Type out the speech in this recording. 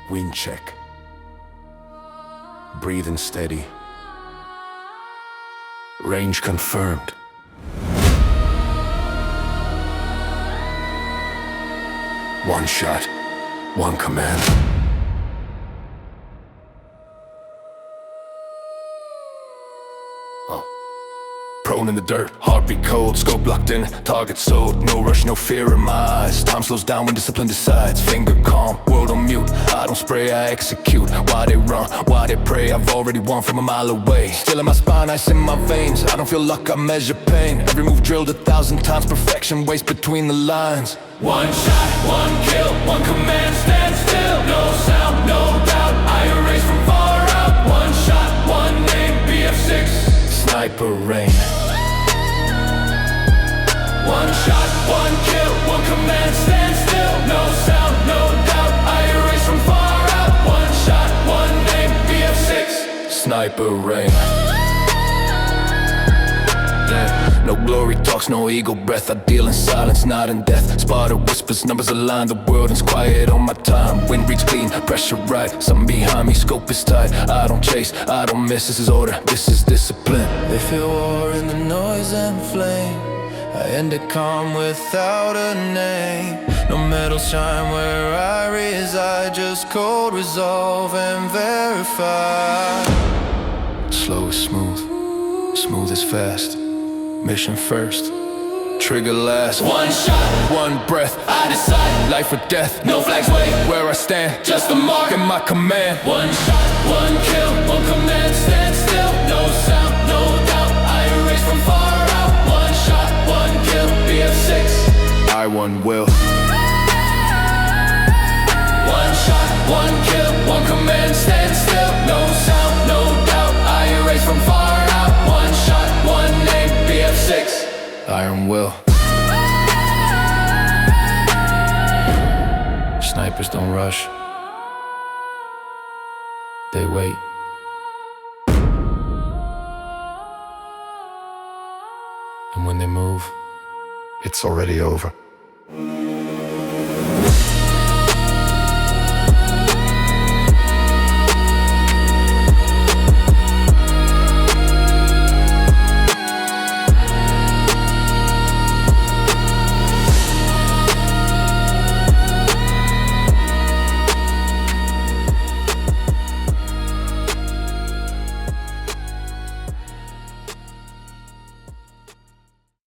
Wind check. Breathing steady. Range confirmed. One shot, one command. Prone in the dirt, heartbeat cold, scope locked in, target sold. No rush, no fear in my eyes. Time slows down when discipline decides. Finger calm, world on mute. I don't spray, I execute. Why they run, why they pray? I've already won from a mile away. Still in my spine, ice in my veins. I don't feel luck, I measure pain. Every move drilled 1,000 times. Perfection waits between the lines. One shot, one kill, one command, stand still. No sound, no doubt, I erase from far out. One shot, one name, BF6. Sniper rain. One shot, one kill, one command, stand still. No sound, no doubt, I erase from far out. One shot, one name, BF6. Sniper rain. No glory talks, no ego breath. I deal in silence, not in death. Spotter whispers, numbers align. The world is quiet on my time. Wind reach clean, pressure right. Something behind me, scope is tight. I don't chase, I don't miss. This is order, this is discipline. They feel war in the noise and flame. I end it calm without a name. No medals shine where I reside. Just cold resolve and verify. Slow is smooth, smooth is fast. Mission first, trigger last. One shot, one breath, I decide. life or death. No flags wait, where I stand, just a mark in my command. One shot, one kill, one command, stand still. No sound, no doubt, I erase from far out. One shot, one kill, BF6. I one will. One shot, one kill, one command, stand still. No sound, no doubt, I erase from far out. One shot, one name, BF6. Iron will. Snipers don't rush, they wait. And when they move, it's already over.